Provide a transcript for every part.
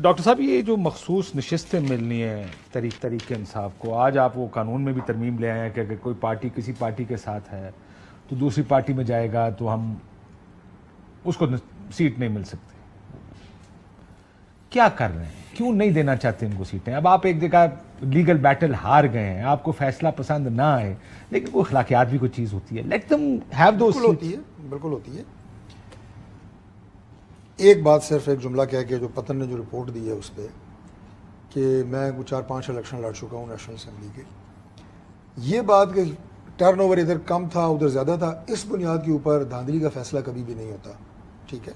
Doctor صاحب یہ جو مخصوص نشستیں ملنی ہیں تحریک انصاف کو، آج آپ وہ قانون میں بھی ترمیم لے آئے ہیں کہ اگر کوئی پارٹی کسی پارٹی کے ساتھ ہے تو دوسری پارٹی میں جائے گا تو ہم اس کو سیٹ نہیں مل سکتی. کیا کر رہے ہیں؟ کیوں نہیں دینا چاہتے ان کو سیٹیں؟ اب آپ ایک جگہ لیگل بیٹل ہار گئے ہیں، آپ کو فیصلہ پسند نہ آئے، لیکن کوئی اخلاقیات بھی کوئی چیز ہوتی ہے. Let them have those sets. ہوتی ہے، بالکل ہوتی ہے. ایک بات صرف ایک جملہ کہہ کے جو پتن نے جو رپورٹ دی ہے اس پہ کہ میں 4-5 الیکشن لڑ چکا ہوں نیشنل اسمبلی کے، یہ بات کہ ٹرن اوور ادھر کم تھا ادھر زیادہ تھا، اس بنیاد کے اوپر دھاندلی کا فیصلہ کبھی بھی نہیں ہوتا. ٹھیک ہے،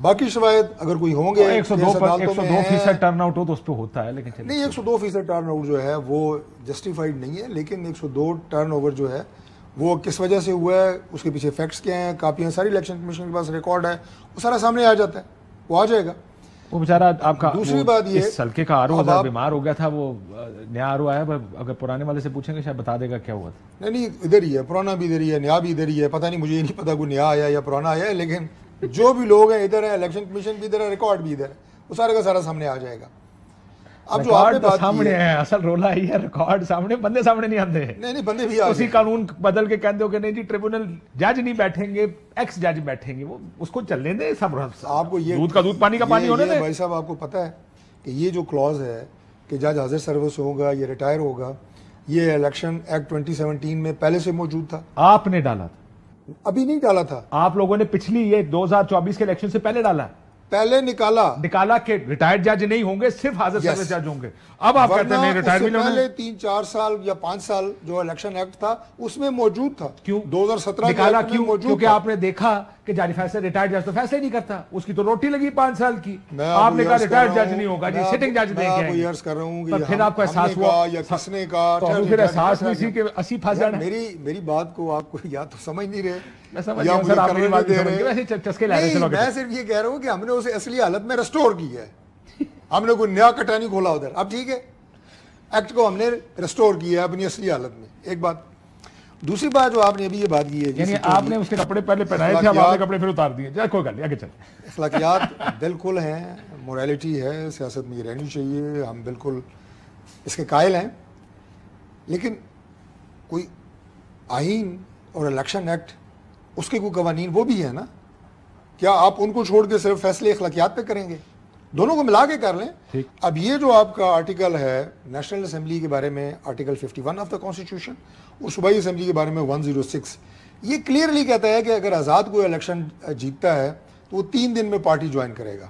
باقی شواہد اگر کوئی ہوں گے 102% ٹرن آؤٹ ہو تو اس پہ ہوتا ہے، لیکن نہیں 102% ٹرن آؤٹ جو ہے وہ جسٹیفائڈ نہیں ہے. لیکن 102 ٹرن اوور جو ہے وہ کس وجہ سے ہوا ہے، اس کے پیچھے فیکٹس کیا ہیں، کاپیاں ساری الیکشن کمیشن کے پاس ریکارڈ ہے، وہ سارا سامنے آ جاتا ہے، وہ آ جائے گا. وہ بیچارہ آپ کا دوسری بات یہ اس ہلکے کا آرو بیمار ہو گیا تھا، وہ نیا آرو آیا، اگر پرانے والے سے پوچھیں گے شاید بتا دے گا کیا ہوا تھا. نہیں ادھر ہی ہے، پرانا بھی ادھر ہی ہے، نیا بھی ادھر ہی ہے. پتہ نہیں، مجھے یہ نہیں پتا کوئی نیا آیا یا پرانا آیا ہے، لیکن جو بھی لوگ ہیں ادھر ہے، الیکشن کمیشن بھی ادھر ہے، ریکارڈ بھی ادھر ہے، وہ سارے کا سارا سامنے آ جائے گا. اب جو آپ نے بات سامنے ہے، اصل رولا ہی ہے ریکارڈ سامنے، بندے سامنے نہیں آتے. نہیں بندے بھی آ اسی قانون بدل کے کہتے ہو کہ نہیں جی ٹریبونل جج نہیں بیٹھیں گے، ایکس جج بیٹھیں گے، وہ اس کو چلنے دیں. سب آپ کو یہ دودھ کا دودھ پانی کا پانی ہونے دیں. بھائی صاحب آپ کو پتہ ہے کہ یہ جو کلوز ہے کہ جج حاضر سروس ہوگا، یہ ریٹائر ہوگا، یہ الیکشن ایکٹ 2017 میں پہلے سے موجود تھا. آپ نے ڈالا تھا؟ ابھی نہیں ڈالا تھا، آپ لوگوں نے پچھلی یہ 2024 کے الیکشن سے پہلے ڈالا، پہلے نکالا کہ ریٹائرڈ جج نہیں ہوں گے، صرف حاضر سروس جج ہوں گے. اب آپ کہتے ہیں ریٹائر بھی پہلے 3-4 سال یا 5 سال جو الیکشن ایکٹ تھا اس میں موجود تھا. کیوں 2017 نکالا؟ کیونکہ آپ نے دیکھا کہ جاری فیصلہ ریٹائرڈ جج تو فیصلے نہیں کرتا، اس کی تو روٹی لگی 5 سال کی. آپ نے کہا ریٹائرڈ جج نہیں ہوگا جی، سٹنگ جج دیں گے. میں عرض کر رہا ہوں کہ پھر آپ کو احساس ہوا یا کس نے کہا، تو پھر احساس نہیں سی کہ 80 پھنس جانا. میری بات کو آپ کو یا تو سمجھ نہیں رہے، میں صرف یہ کہہ رہا ہوں کہ ہم نے اسے اصلی حالت میں ریسٹور کی ہے. ہم نے کوئی نیا کٹا نہیں کھولا ادھر. اب ٹھیک ہے، ایکٹ کو ہم نے ریسٹور کیا ہے اپنی اصلی حالت میں. ایک بات. دوسری بات جو آپ نے ابھی یہ بات کی ہے، یعنی آپ نے اس کے کپڑے پہلے پہنائے تھے، اب آپ نے کپڑے پھر اتار دیے. کوئی گل نہیں، آگے چلیں. اخلاقیات بالکل ہیں، موریلٹی ہے، سیاست میں یہ رہنی چاہیے، ہم بالکل اس کے قائل ہیں. لیکن کوئی آئین اور الیکشن ایکٹ، اس کے کوئی قوانین وہ بھی ہے نا. کیا آپ ان کو چھوڑ کے صرف فیصلے اخلاقیات پہ کریں گے؟ دونوں کو ملا کے کر لیں. اب یہ جو آپ کا آرٹیکل ہے نیشنل اسمبلی کے بارے میں، آرٹیکل 51 آف دا کانسٹیٹیوشن، اور صوبائی اسمبلی کے بارے میں 106، یہ کلیئرلی کہتا ہے کہ اگر آزاد کوئی الیکشن جیتتا ہے تو وہ 3 دن میں پارٹی جوائن کرے گا.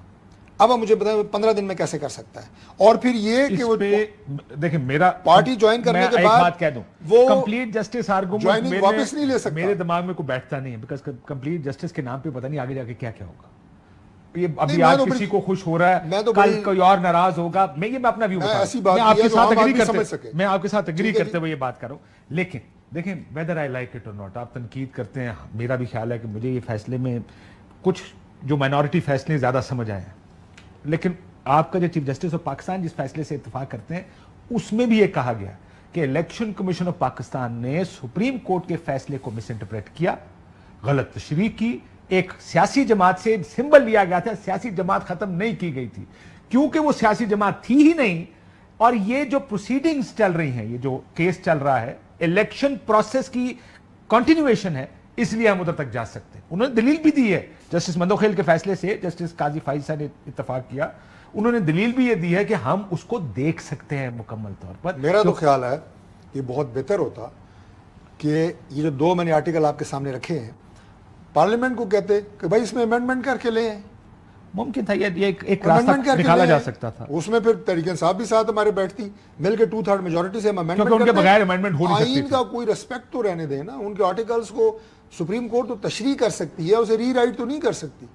اب آپ مجھے بتائیں 15 دن میں کیسے کر سکتا ہے؟ اور پھر یہ کہ وہ دیکھیں میرا پارٹی جوائن کرنے کے بعد بات کہہ دوں، وہ کمپلیٹ جسٹس آرگومنٹ واپس نہیں لے سکتا. میرے دماغ میں کوئی بیٹھتا نہیں ہے، بیکاز کمپلیٹ جسٹس کے نام پہ پتہ نہیں آگے جا کے کیا کیا ہوگا. یہ ابھی آج کسی کو خوش ہو رہا ہے، کل کوئی اور ناراض ہوگا. میں اپنا ویو بتا رہا ہوں، میں آپ کے ساتھ اگری کرتے ہوئے یہ بات کر رہا ہوں. لیکن دیکھیں whether I like it or not، آپ تنقید کرتے ہیں، میرا بھی خیال ہے کہ مجھے یہ فیصلے میں کچھ جو مائنورٹی فیصلے زیادہ سمجھ آئے ہیں. لیکن آپ کا جو چیف جسٹس آف پاکستان جس فیصلے سے اتفاق کرتے ہیں اس میں بھی یہ کہا گیا کہ الیکشن کمیشن آف پاکستان نے سپریم کورٹ کے فیصلے کو مس انٹرپریٹ کیا، غلط تشریح کی. ایک سیاسی جماعت سے سمبل لیا گیا تھا، سیاسی جماعت ختم نہیں کی گئی تھی کیونکہ وہ سیاسی جماعت تھی ہی نہیں. اور یہ جو پروسیڈنگز چل رہی ہیں، یہ جو کیس چل رہا ہے، الیکشن پروسیس کی کنٹینیویشن ہے، اس لیے ہم ادھر تک جا سکتے ہیں. انہوں نے دلیل بھی دی ہے جسٹس مندوخیل کے فیصلے سے، جسٹس قاضی فائز صاحب نے اتفاق کیا، انہوں نے دلیل بھی یہ دی ہے کہ ہم اس کو دیکھ سکتے ہیں مکمل طور پر. میرا تو خیال ہے کہ بہت بہتر ہوتا کہ یہ جو 2 میں نے آرٹیکل آپ کے سامنے رکھے ہیں، پارلیمنٹ کو کہتے کہ بھائی اس میں امینڈمنٹ کر کے لیں. ممکن تھا یہ ایک راستہ نکالا جا سکتا تھا. اس میں پھر تحریک انصاف بھی ساتھ ہمارے بیٹھتی، مل کے 2/3 میجورٹی سے ہم امینڈمنٹ کیونکہ ان کے بغیر امینڈمنٹ ہو نہیں سکتی. آئین کا کوئی ریسپیکٹ تو رہنے دیں نا. ان کے آرٹیکلز کو سپریم کورٹ تو تشریح کر سکتی ہے، اسے ری رائٹ تو نہیں کر سکتی.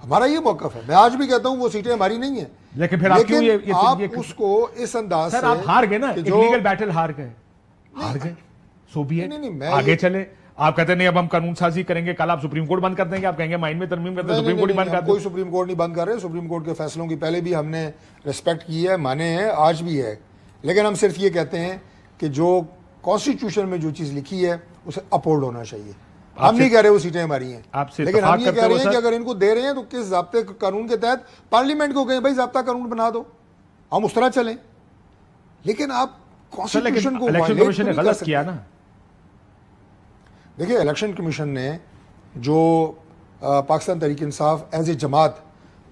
ہمارا یہ موقف ہے. میں آج بھی کہتا ہوں وہ سیٹیں ہماری نہیں ہیں، لیکن پھر آپ اس کو اس انداز سے آپ ہار گئے نا، لیگل بیٹل ہار گئے. سو بھی ہے، آگے چلے. آپ کہتے نہیں اب ہم قانون سازی کریں گے، کل آپ سپریم کورٹ بند کر دیں گے، آپ کہیں گے مائن میں ترمیم کرتے ہیں، سپریم کورٹ ہی بند کر دیں. کوئی سپریم کورٹ نہیں بند کر رہے. سپریم کورٹ کے فیصلوں کی پہلے بھی ہم نے ریسپیکٹ کی ہے، مانے ہیں، آج بھی ہے. لیکن ہم صرف یہ کہتے ہیں کہ جو کانسٹیٹیوشن میں جو چیز لکھی ہے اسے اپہولڈ ہونا چاہیے. ہم نہیں کہہ رہے وہ سیٹیں ہماری ہیں, لیکن ہم یہ کہہ رہے ہیں کہ اگر ان کو دے رہے ہیں تو کس ضابطے قانون کے تحت پارلیمنٹ کو کہیں بھائی ضابطہ قانون بنا دو, ہم اس طرح چلیں. لیکن آپ کانسٹیٹیوشن کو الیکشن کمیشن نے غلط کیا نا. دیکھیں الیکشن کمیشن نے جو پاکستان تحریک انصاف ایز اے جماعت,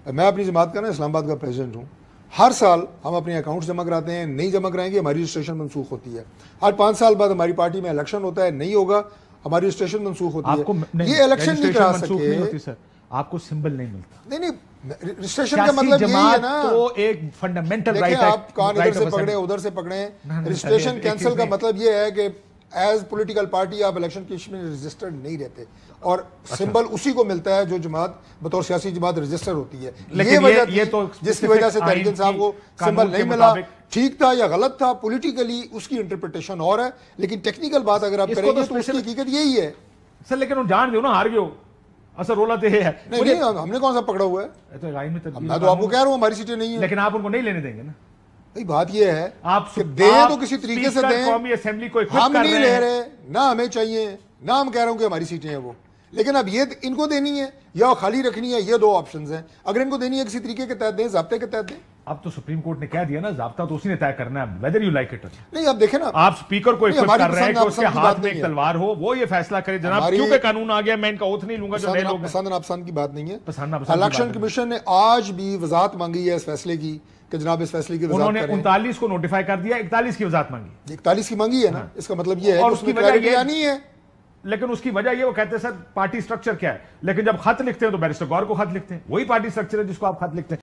میں اپنی جماعت کا نا اسلام آباد کا پریزیڈنٹ ہوں, ہر سال ہم اپنے اکاؤنٹس جمع کراتے ہیں, نہیں جمع کرائیں گے ہماری رجسٹریشن منسوخ ہوتی ہے. ہر 5 سال بعد ہماری پارٹی میں الیکشن ہوتا ہے, نہیں ہوگا ہماری رجسٹریشن منسوخ ہوتی ہے. یہ الیکشن نہیں کرا سکے, آپ کو سمبل نہیں ملتا. نہیں رجسٹریشن کا مطلب یہی ہے نا, تو ایک فنڈامنٹل رائٹ ہے. آپ کان ادھر سے پکڑیں ادھر سے پکڑیں, رجسٹریشن کینسل کا مطلب یہ ہے کہ ایز پولیٹیکل پارٹی آپ الیکشن کمیشن میں رجسٹرڈ نہیں رہتے, اور سمبل اسی کو ملتا ہے جو جماعت بطور سیاسی جماعت رجسٹر ہوتی ہے. یہ تو جس کی وجہ سے تحریک انصاف کو سمبل نہیں ملا, ٹھیک تھا یا غلط تھا, پولیٹیکلی اس کی انٹرپریٹیشن اور ہے, لیکن ٹیکنیکل بات اگر آپ کریں گے تو اس کی حقیقت یہی ہے سر. لیکن ان جان دو نا ہار گئے ہو, اصل رولا تو یہ ہے. نہیں ہم نے کون سا پکڑا ہوا ہے, میں تو آپ کو کہہ رہا ہوں ہماری سیٹیں نہیں ہیں, لیکن آپ ان کو نہیں لینے دیں گے نا. بات یہ ہے کہ دیں تو کسی طریقے سے دیں, قومی اسمبلی کو ہم نہیں لے رہے, نہ ہمیں چاہیے, نہ ہم کہہ رہے ہوں کہ ہماری سیٹیں ہیں وہ, لیکن اب یہ ان کو دینی ہے یا خالی رکھنی ہے, یہ 2 آپشنز ہیں. اگر ان کو دینی ہے کسی طریقے کے تحت دیں, ضابطے کے تحت دیں. اب تو سپریم کورٹ نے کہہ دیا نا ضابطہ تو اسی نے طے کرنا ہے, ویدر یو لائک اٹ. نہیں اب دیکھیں نا, آپ سپیکر کو ایکوپ کر رہے ہیں کہ اس کے ہاتھ میں ایک تلوار ہو, وہ یہ فیصلہ کرے جناب, کیونکہ قانون آ گیا میں ان کا اوتھ نہیں لوں گا. جو نئے لوگ پسند ناپسند کی بات نہیں ہے. الیکشن کمیشن نے آج بھی وضاحت مانگی ہے اس فیصلے کی کہ جناب اس فیصلے کی وضاحت کریں. انہوں نے 39 کو نوٹیفائی کر دیا, 41 کی وضاحت مانگی. 41 کی مانگی ہے نا, اس کا مطلب یہ ہے کہ اس میں کلیئرٹی آنی ہے. لیکن اس کی وجہ یہ, وہ کہتے ہیں سر پارٹی سٹرکچر کیا ہے, لیکن جب خط لکھتے ہیں تو بیرسٹر گور کو خط لکھتے ہیں, وہی پارٹی سٹرکچر ہے جس کو آپ خط لکھتے ہیں.